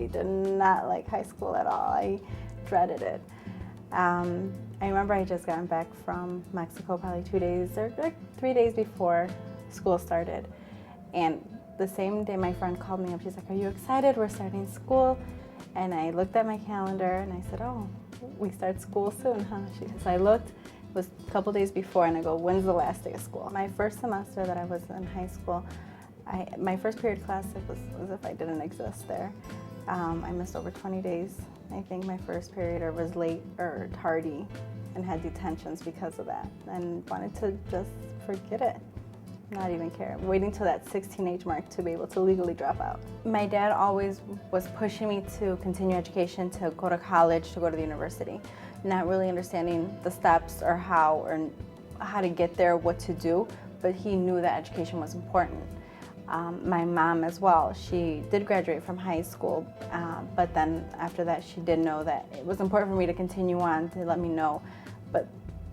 I did not like high school at all. I dreaded it. I remember I just gotten back from Mexico probably 2 days or like 3 days before school started. And the same day my friend called me up, she's like, "Are you excited? We're starting school." And I looked at my calendar and I said, "Oh, we start school soon, huh?" So I looked, it was a couple days before, and I go, "When's the last day of school?" My first semester that I was in high school, my first period class, it was as if I didn't exist there. I missed over 20 days. I think my first period, or was late or tardy, and had detentions because of that, and wanted to just forget it. Not even care, waiting till that 16 age mark to be able to legally drop out. My dad always was pushing me to continue education, to go to college, to go to the university, not really understanding the steps or how to get there, what to do, but he knew that education was important. My mom as well, she did graduate from high school, but then after that she did know that it was important for me to continue on, to let me know. But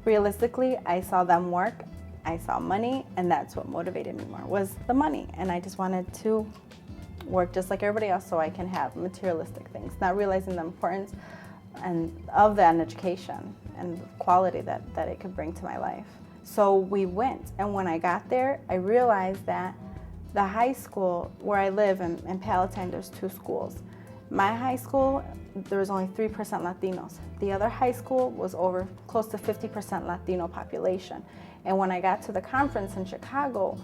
realistically, I saw them work, I saw money, and that's what motivated me more, was the money. And I just wanted to work just like everybody else so I can have materialistic things, not realizing the importance of that in education and the quality that it could bring to my life. So we went, and when I got there, I realized that the high school where I live in Palatine, there's 2 schools. My high school, there was only 3% Latinos. The other high school was over close to 50% Latino population. And when I got to the conference in Chicago,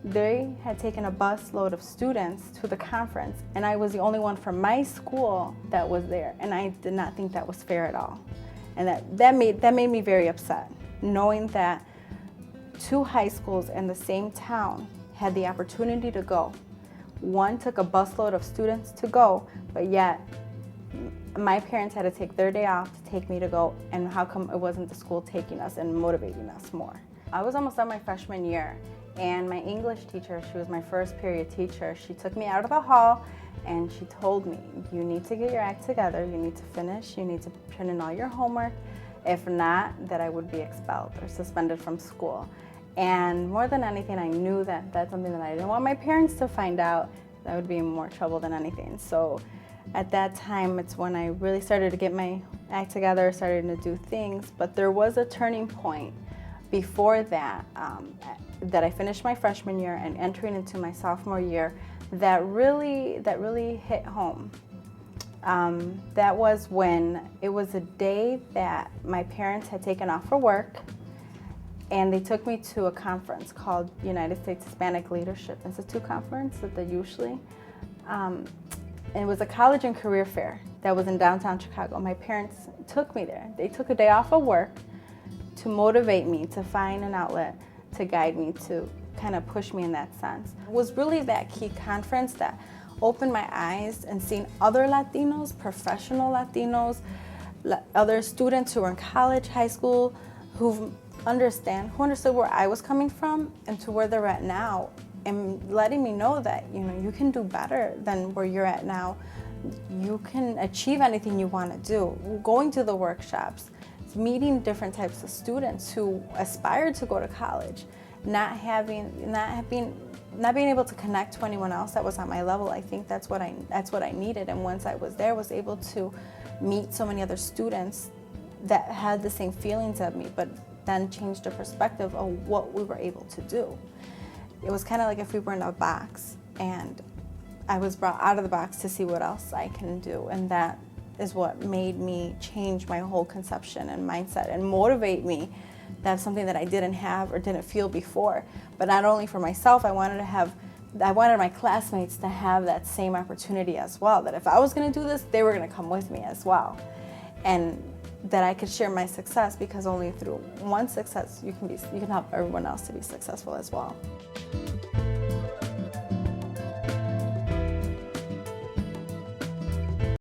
they had taken a bus load of students to the conference, and I was the only one from my school that was there, and I did not think that was fair at all. And that made me very upset, knowing that 2 high schools in the same town had the opportunity to go. One took a busload of students to go, but yet my parents had to take their day off to take me to go, and how come it wasn't the school taking us and motivating us more? I was almost done my freshman year, and my English teacher, she was my first period teacher, she took me out of the hall and she told me, "You need to get your act together, you need to finish, you need to turn in all your homework. If not, that I would be expelled or suspended from school." And more than anything, I knew that that's something that I didn't want my parents to find out. That would be more trouble than anything. So at that time, it's when I really started to get my act together, started to do things. But there was a turning point before that, that I finished my freshman year and entering into my sophomore year, that really hit home. That was when it was a day that my parents had taken off for work, and they took me to a conference called United States Hispanic Leadership Institute conference that they usually. And it was a college and career fair that was in downtown Chicago. My parents took me there. They took a day off of work to motivate me, to find an outlet, to guide me, to kind of push me in that sense. It was really that key conference that opened my eyes, and seeing other Latinos, professional Latinos, other students who were in college, high school, who understood where I was coming from and to where they're at now, and letting me know that, you can do better than where you're at now. You can achieve anything you want to do. Going to the workshops, meeting different types of students who aspire to go to college, not being able to connect to anyone else that was on my level. I think that's what I needed. And once I was there, was able to meet so many other students that had the same feelings of me, but then changed the perspective of what we were able to do. It was kind of like if we were in a box, and I was brought out of the box to see what else I can do, and that is what made me change my whole conception and mindset and motivate me. That's something that I didn't have or didn't feel before. But not only for myself, I wanted my classmates to have that same opportunity as well, that if I was going to do this, they were going to come with me as well. And that I could share my success, because only through one success you can help everyone else to be successful as well.